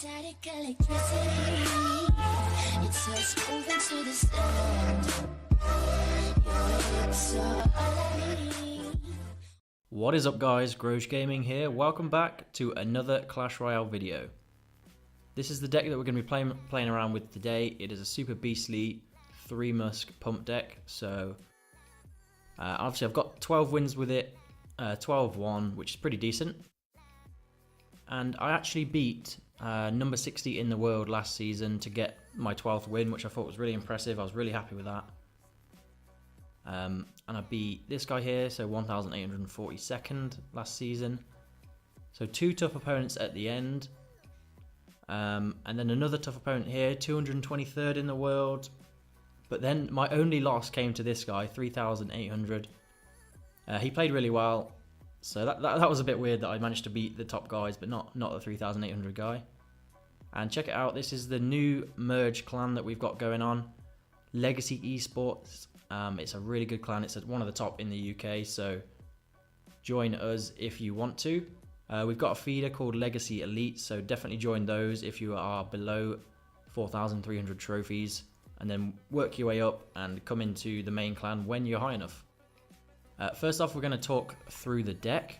Static electricity, it's us moving to the sound. Your hips are all I need. What is up guys, Groj Gaming here. Welcome back to another Clash Royale video. This is the deck that we're going to be playing around with today. It is a super beastly 3 Musk pump deck. So obviously I've got 12 wins with it, 12-1, which is pretty decent. And I actually beat number 60 in the world last season to get my 12th win, which I thought was really impressive. I was really happy with that. And I beat this guy here, so 1842nd last season. So 2 tough opponents at the end. And then another tough opponent here, 223rd in the world. But then my only loss came to this guy, 3800. He played really well. So that was a bit weird that I managed to beat the top guys, but not the 3800 guy. And check it out, this is the new merge clan that we've got going on. Legacy Esports. It's a really good clan. It's one of the top in the UK, so join us if you want to. We've got a feeder called Legacy Elite, so definitely join those if you are below 4,300 trophies, and then work your way up and come into the main clan when you're high enough. First off, we're going to talk through the deck.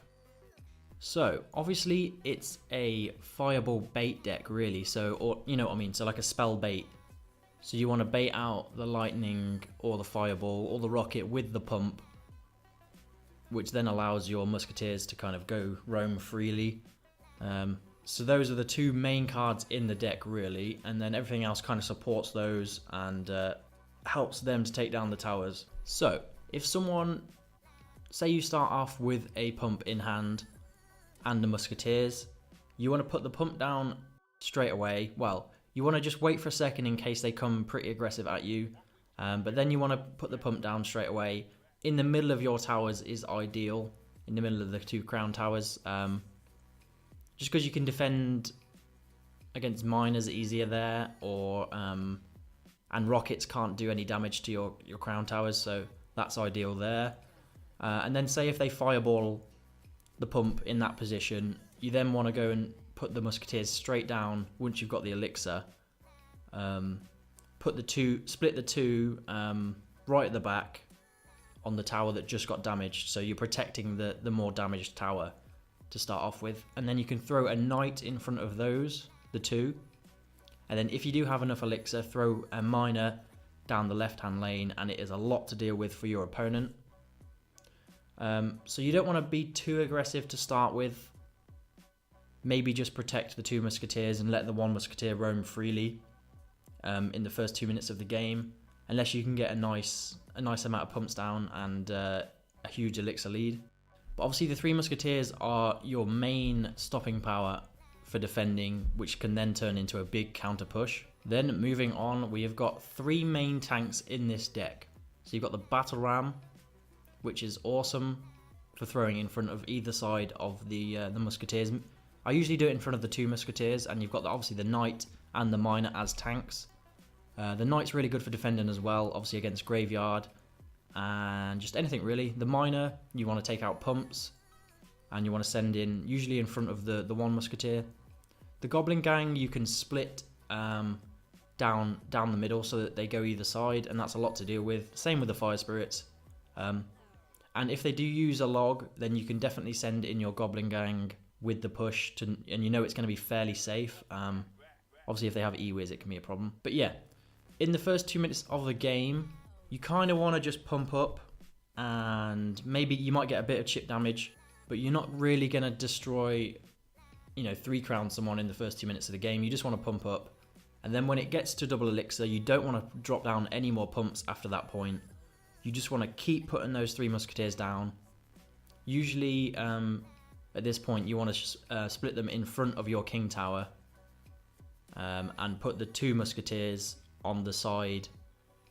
So obviously it's a fireball bait deck really, so, or you know what I mean, so like a spell bait. So you want to bait out the lightning or the fireball or the rocket with the pump, which then allows your musketeers to kind of go roam freely. So those are the 2 main cards in the deck really, and then everything else kind of supports those and helps them to take down the towers. So if someone, say you start off with a pump in hand and the musketeers, you want to put the pump down straight away. Well, you want to just wait for a second in case they come pretty aggressive at you, but then you want to put the pump down straight away. In the middle of your towers is ideal, in the middle of the 2 crown towers, just because you can defend against miners easier there, or and rockets can't do any damage to your crown towers, so that's ideal there. And then say if they fireball the pump in that position, you then want to go and put the musketeers straight down once you've got the elixir. Split the two right at the back on the tower that just got damaged, so you're protecting the more damaged tower to start off with. And then you can throw a knight in front of those, the 2. And then if you do have enough elixir, throw a miner down the left hand lane, and it is a lot to deal with for your opponent. So you don't want to be too aggressive to start with. Maybe just protect the 2 musketeers and let the 1 musketeer roam freely in the first 2 minutes of the game, unless you can get a nice amount of pumps down and a huge elixir lead. But obviously the 3 musketeers are your main stopping power for defending, which can then turn into a big counter push. Then moving on, we have got 3 main tanks in this deck. So you've got the battle ram, which is awesome for throwing in front of either side of the musketeers. I usually do it in front of the 2 musketeers, and you've got obviously the knight and the miner as tanks. The knight's really good for defending as well, obviously against graveyard and just anything really. The miner, you want to take out pumps, and you want to send in usually in front of the 1 musketeer. The goblin gang you can split down the middle so that they go either side, and that's a lot to deal with. Same with the fire spirits. And if they do use a log, then you can definitely send in your goblin gang with the push, and you know it's going to be fairly safe. Obviously if they have E-Wiz it can be a problem. But yeah, in the first 2 minutes of the game, you kind of want to just pump up, and maybe you might get a bit of chip damage, but you're not really going to destroy, 3 crown someone in the first 2 minutes of the game. You just want to pump up, and then when it gets to double elixir, you don't want to drop down any more pumps after that point. You just want to keep putting those 3 musketeers down. Usually at this point you want to split them in front of your king tower, and put the 2 musketeers on the side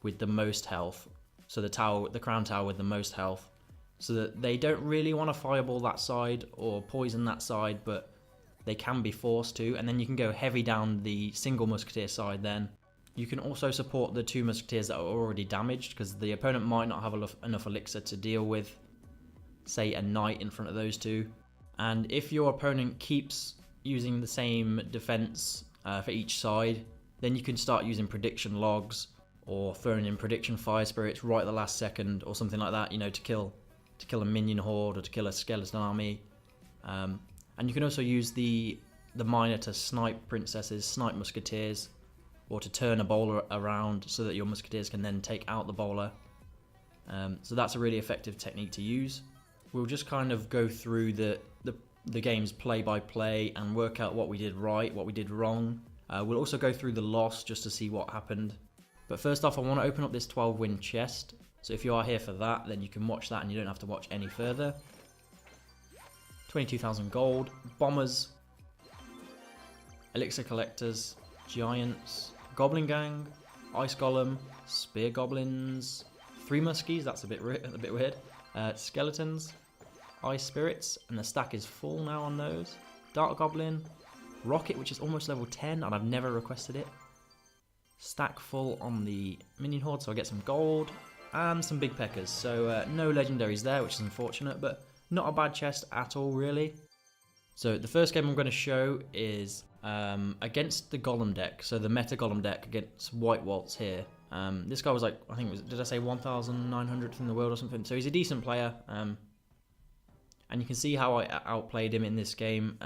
with the most health. So the crown tower with the most health, so that they don't really want to fireball that side or poison that side, but they can be forced to. And then you can go heavy down the single musketeer side then. You can also support the 2 musketeers that are already damaged, because the opponent might not have enough elixir to deal with, say, a knight in front of those 2. And if your opponent keeps using the same defense for each side. Then you can start using prediction logs or throwing in prediction fire spirits right at the last second or something like that, you know, to kill a minion horde or to kill a skeleton army. And you can also use the miner to snipe princesses, snipe musketeers, or to turn a bowler around so that your musketeers can then take out the bowler. So that's a really effective technique to use. We'll just kind of go through the game's play by play and work out what we did right, what we did wrong. We'll also go through the loss just to see what happened. But first off, I want to open up this 12-win chest. So if you are here for that, then you can watch that and you don't have to watch any further. 22,000 gold, bombers, elixir collectors, giants, goblin gang, ice golem, spear goblins, 3 muskies, that's a bit weird, skeletons, ice spirits, and the stack is full now on those, dark goblin, rocket, which is almost level 10 and I've never requested it, stack full on the minion horde, so I get some gold and some big peckers. So no legendaries there, which is unfortunate, but not a bad chest at all really. So the first game I'm going to show is against the golem deck, so the meta golem deck against white waltz here. This guy was like, I think it was, did I say 1,900th in the world or something? So he's a decent player, and you can see how I outplayed him in this game.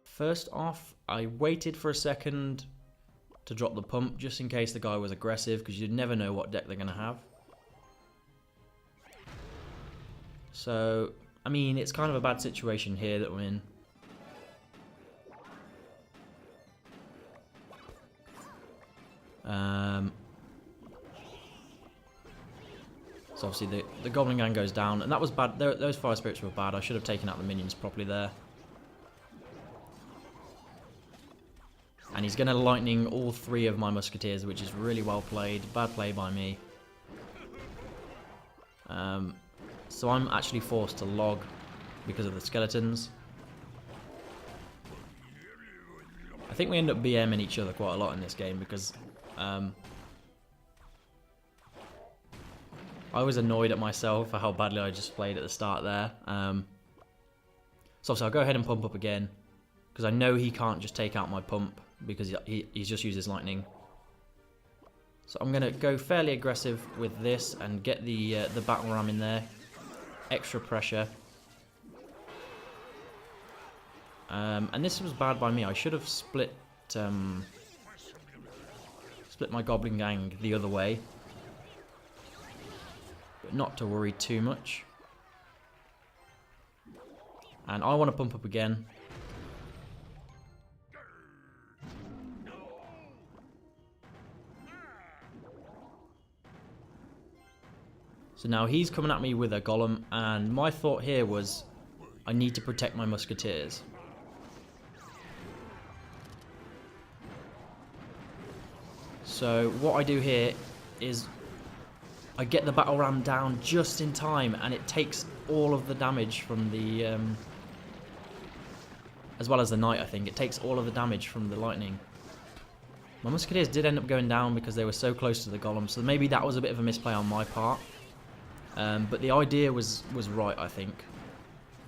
First off, I waited for a second to drop the pump just in case the guy was aggressive, because you never know what deck they're going to have. So, I mean, it's kind of a bad situation here that we're in. So obviously the Goblin Gang goes down, and that was bad. Those fire spirits were bad. I should have taken out the minions properly there. And he's going to lightning all 3 of my musketeers, which is really well played. Bad play by me. So I'm actually forced to log because of the skeletons. I think we end up BMing each other quite a lot in this game because I was annoyed at myself for how badly I just played at the start there. So obviously I'll go ahead and pump up again because I know he can't just take out my pump because he's just used his lightning. So I'm going to go fairly aggressive with this and get the battle ram in there. Extra pressure. And this was bad by me. I should have split my Goblin Gang the other way. But not to worry too much. And I want to pump up again. So now he's coming at me with a golem, and my thought here was I need to protect my musketeers. So what I do here is I get the battle ram down just in time, and it takes all of the damage from the as well as the knight. I think it takes all of the damage from the lightning. My musketeers did end up going down because they were so close to the golem, so maybe that was a bit of a misplay on my part. But the idea was right, I think,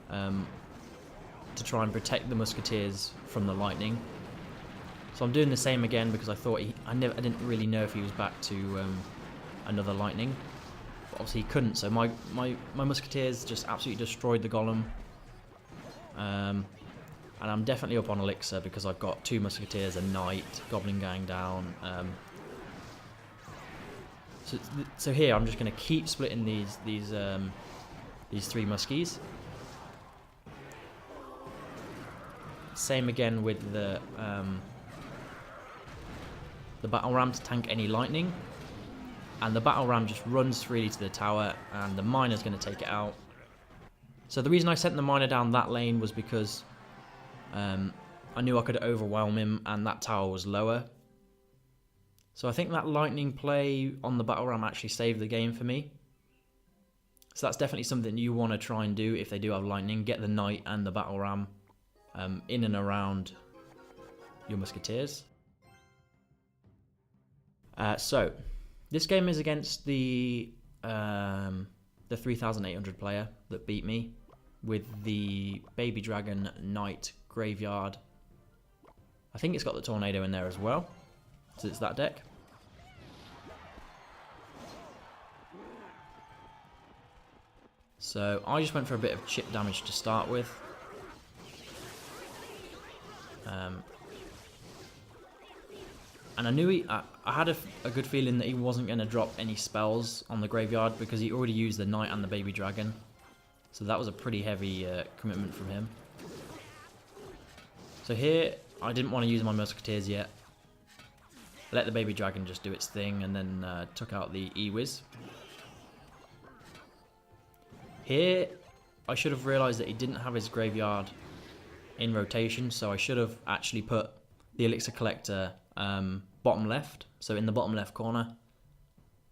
to try and protect the musketeers from the lightning. So I'm doing the same again because I thought I didn't really know if he was back to another lightning. But obviously he couldn't, so my musketeers just absolutely destroyed the golem. And I'm definitely up on elixir because I've got 2 musketeers, a knight, Goblin Gang down. So here I'm just going to keep splitting these 3 muskies. Same again with the battle ram to tank any lightning, and the battle ram just runs freely to the tower, and the miner's going to take it out. So the reason I sent the miner down that lane was because I knew I could overwhelm him, and that tower was lower. So I think that lightning play on the battle ram actually saved the game for me. So that's definitely something you want to try and do if they do have lightning. Get the knight and the battle ram in and around your musketeers. So this game is against the 3,800 player that beat me with the baby dragon, knight, graveyard. I think it's got the tornado in there as well, so it's that deck. So I just went for a bit of chip damage to start with. And I knew I had a good feeling that he wasn't going to drop any spells on the graveyard because he already used the Knight and the Baby Dragon. So that was a pretty heavy commitment from him. So here, I didn't want to use my Musketeers yet. Let the Baby Dragon just do its thing and then took out the E-Wiz. Here, I should have realised that he didn't have his graveyard in rotation, so I should have actually put the Elixir Collector bottom left, so in the bottom left corner,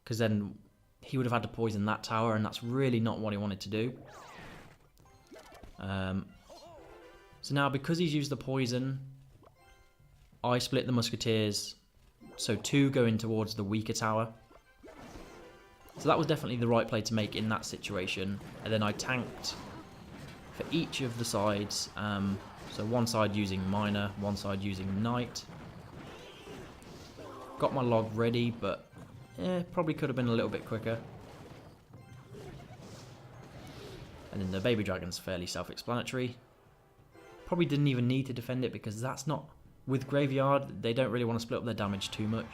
because then he would have had to poison that tower, and that's really not what he wanted to do. So now, because he's used the poison, I split the Musketeers, so 2 going towards the weaker tower. So that was definitely the right play to make in that situation. And then I tanked for each of the sides. So one side using Miner, one side using Knight. Got my log ready, but probably could have been a little bit quicker. And then the Baby Dragon's fairly self-explanatory. Probably didn't even need to defend it because that's not... With Graveyard, they don't really want to split up their damage too much.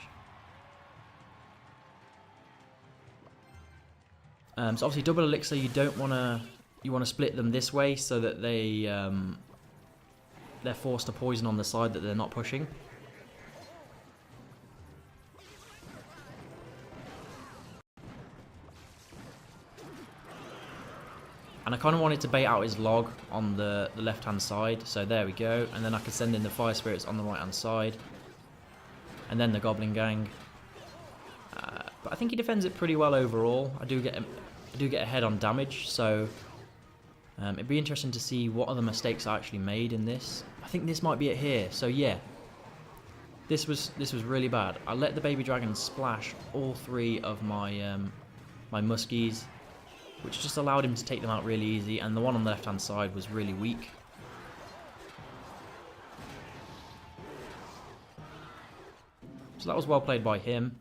So obviously double elixir, you want to split them this way so that they're forced to poison on the side that they're not pushing. And I kind of wanted to bait out his log on the left hand side, so there we go. And then I could send in the Fire Spirits on the right hand side, and then the Goblin Gang. But I think he defends it pretty well overall. I do get ahead on damage, so it'd be interesting to see what other mistakes I actually made in this. I think this might be it here. So yeah, this was really bad. I let the Baby Dragon splash all 3 of my my Muskies, which just allowed him to take them out really easy, and the one on the left hand side was really weak. So that was well played by him.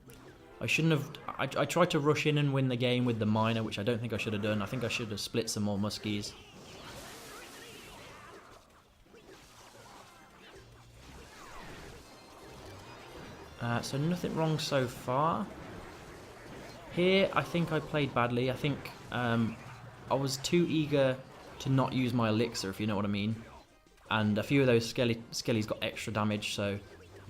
I shouldn't have... I tried to rush in and win the game with the Miner, which I don't think I should have done. I think I should have split some more Muskies. So nothing wrong so far. Here, I think I played badly. I think I was too eager to not use my elixir, if you know what I mean. And a few of those skellies got extra damage, so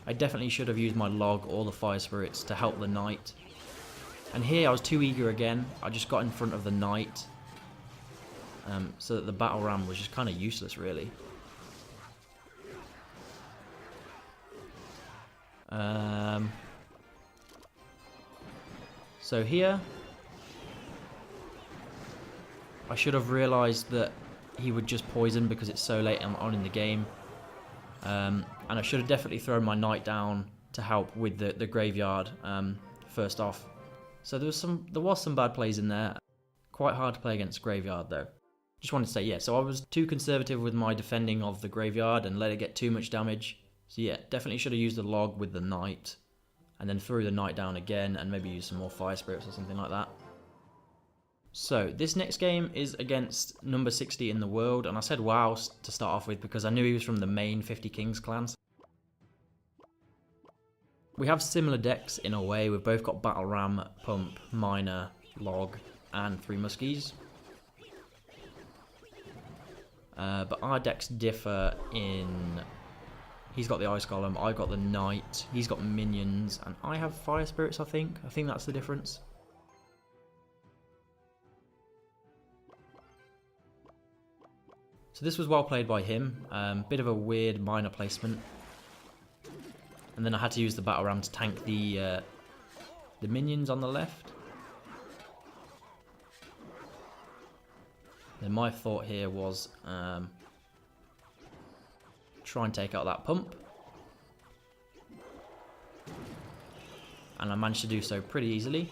I definitely should have used my log or the Fire Spirits to help the Knight. And here I was too eager again. I just got in front of the Knight, so that the Battle Ram was just kind of useless, really. So here, I should have realised that he would just poison because it's so late on in the game. And I should have definitely thrown my Knight down to help with the graveyard first off. So there was some bad plays in there. Quite hard to play against graveyard though. Just wanted to say, yeah, so I was too conservative with my defending of the graveyard and let it get too much damage. So yeah, definitely should have used the log with the Knight, and then threw the Knight down again and maybe use some more Fire Spirits or something like that. So this next game is against number 60 in the world, and I said WoW to start off with because I knew he was from the main 50 Kings clans. We have similar decks in a way. We've both got Battle Ram, Pump, Miner, Log, and 3 Muskies. But our decks differ in... He's got the Ice Golem, I've got the Knight, he's got Minions, and I have Fire Spirits, I think. I think that's the difference. So this was well played by him. Bit of a weird Miner placement. And then I had to use the Battle Ram to tank the Minions on the left. Then my thought here was try and take out that Pump. And I managed to do so pretty easily.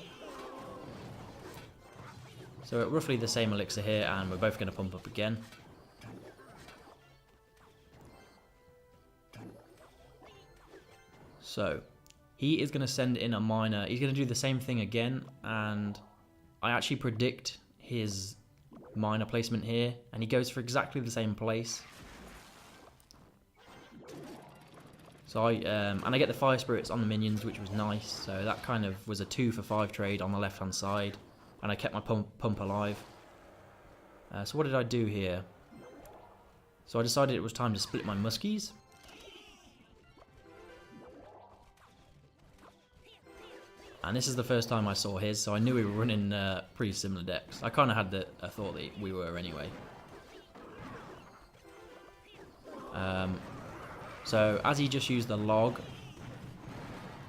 So roughly the same elixir here, and we're both going to pump up again. So he is going to send in a miner. He's going to do the same thing again, and I actually predict his miner placement here, and he goes for exactly the same place. So I get the fire spirits on the minions, which was nice. So that kind of was a 2 for 5 trade on the left hand side, and I kept my pump alive. So what did I do here? So I decided it was time to split my muskies. And this is the first time I saw his, so I knew we were running pretty similar decks. I kind of had a thought that we were anyway. So as he just used the log,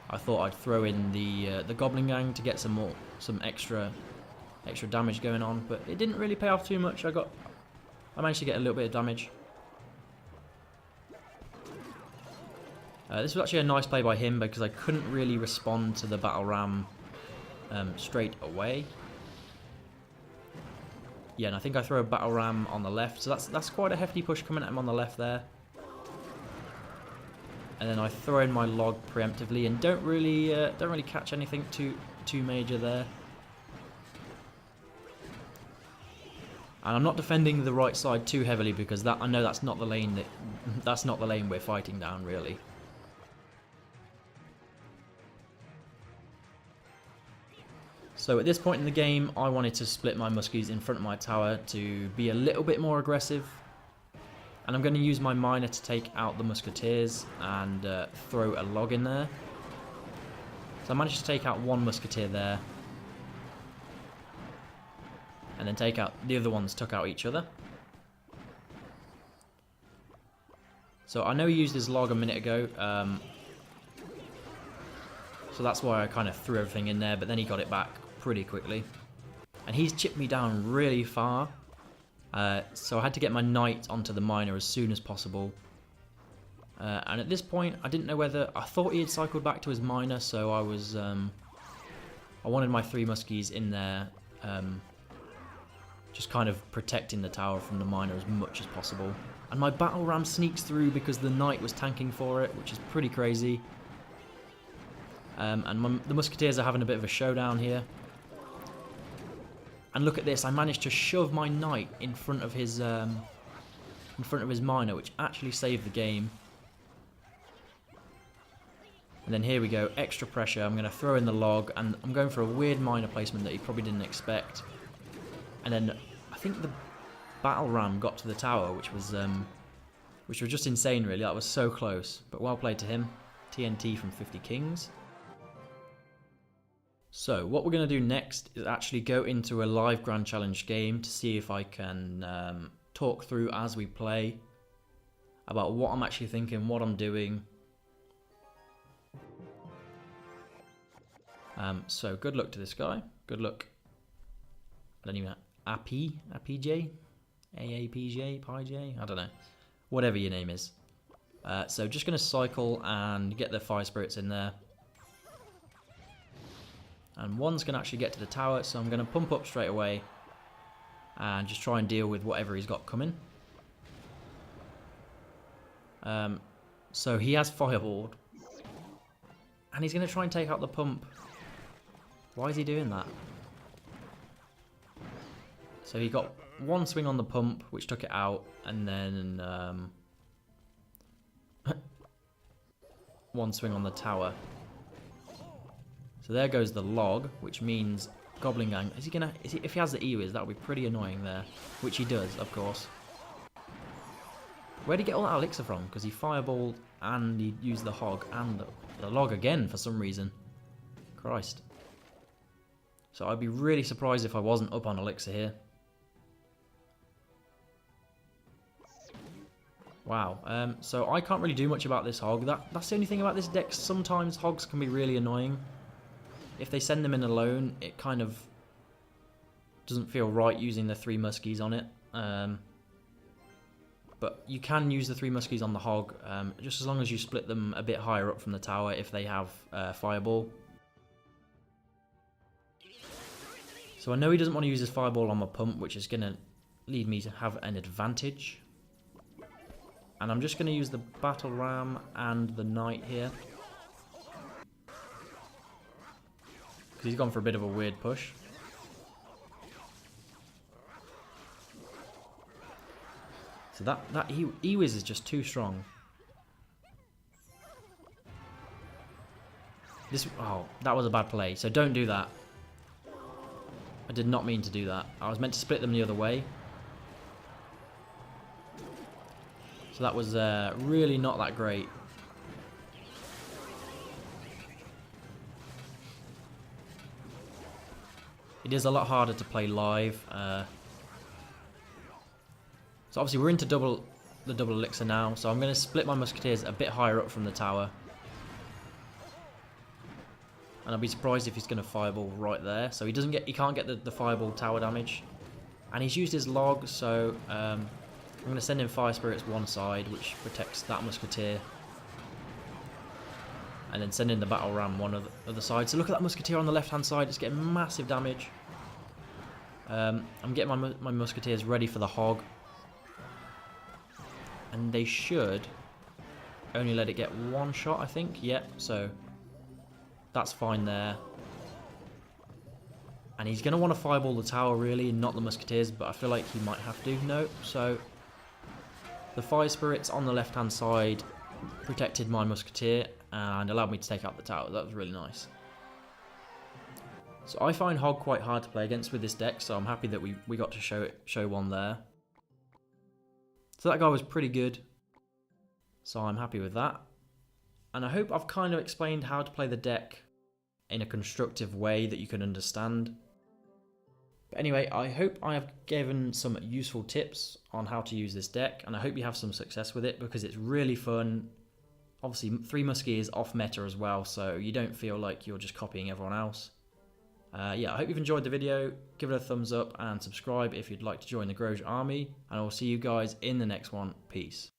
I thought I'd throw in the Goblin Gang to get some extra damage going on, but it didn't really pay off too much. I managed to get a little bit of damage. This was actually a nice play by him because I couldn't really respond to the Battle Ram straight away. Yeah, and I think I throw a Battle Ram on the left, so that's quite a hefty push coming at him on the left there. And then I throw in my log preemptively and don't really catch anything too major there. And I'm not defending the right side too heavily because I know that's not the lane we're fighting down really. So at this point in the game, I wanted to split my muskies in front of my tower to be a little bit more aggressive. And I'm going to use my miner to take out the musketeers and throw a log in there. So I managed to take out one musketeer there. And then the other ones took out each other. So I know he used his log a minute ago. So that's why I kind of threw everything in there, but then he got it back pretty quickly. And he's chipped me down really far. So I had to get my knight onto the miner as soon as possible. And at this point, I didn't know whether... I thought he had cycled back to his miner, so I was... I wanted my 3 muskies in there, just kind of protecting the tower from the miner as much as possible. And my battle ram sneaks through because the knight was tanking for it, which is pretty crazy. And the musketeers are having a bit of a showdown here. And look at this, I managed to shove my knight in front of his miner, which actually saved the game. And then here we go, extra pressure. I'm going to throw in the log, and I'm going for a weird miner placement that he probably didn't expect. And then I think the battle ram got to the tower, which was just insane, really. That was so close, but well played to him. TNT from 50 Kings. So what we're going to do next is actually go into a live Grand Challenge game to see if I can talk through as we play about what I'm actually thinking, what I'm doing. So good luck to this guy. Good luck. I don't even know. APJ? AAPJ? PyJ? I don't know. Whatever your name is. So just going to cycle and get the fire spirits in there. And one's going to actually get to the tower, so I'm going to pump up straight away and just try and deal with whatever he's got coming. So he has fireballed. And he's going to try and take out the pump. Why is he doing that? So he got one swing on the pump, which took it out, and then one swing on the tower. So there goes the log, which means Goblin Gang. If he has the E-Wiz, that would be pretty annoying there. Which he does, of course. Where'd he get all that elixir from? Because he fireballed and he used the hog and the log again for some reason. Christ. So I'd be really surprised if I wasn't up on elixir here. Wow. So I can't really do much about this hog. That's the only thing about this deck. Sometimes hogs can be really annoying. If they send them in alone, it kind of doesn't feel right using the 3 muskies on it. But you can use the 3 muskies on the hog, just as long as you split them a bit higher up from the tower if they have fireball. So I know he doesn't want to use his fireball on my pump, which is going to lead me to have an advantage. And I'm just going to use the battle ram and the knight here. because he's gone for a bit of a weird push. So that Ewiz is just too strong. Oh, that was a bad play. So don't do that. I did not mean to do that. I was meant to split them the other way. So that was really not that great. It is a lot harder to play live. So obviously we're into the double elixir now. So I'm going to split my musketeers a bit higher up from the tower. And I'll be surprised if he's going to fireball right there. So he can't get the fireball tower damage. And he's used his log, so I'm going to send in fire spirits one side, which protects that musketeer. And then send in the battle ram one other side. So look at that musketeer on the left hand side, it's getting massive damage. I'm getting my musketeers ready for the hog. And they should only let it get one shot, I think. Yep, so that's fine there. And he's going to want to fireball the tower, really, not the musketeers, but I feel like he might have to. No, so the fire spirits on the left-hand side protected my musketeer and allowed me to take out the tower. That was really nice. So I find hog quite hard to play against with this deck, so I'm happy that we got to show one there. So that guy was pretty good, so I'm happy with that. And I hope I've kind of explained how to play the deck in a constructive way that you can understand. But anyway, I hope I have given some useful tips on how to use this deck, and I hope you have some success with it because it's really fun. Obviously, 3 Musketeers off meta as well, so you don't feel like you're just copying everyone else. Yeah, I hope you've enjoyed the video. Give it a thumbs up and subscribe if you'd like to join the Groj army, and I will see you guys in the next one. Peace.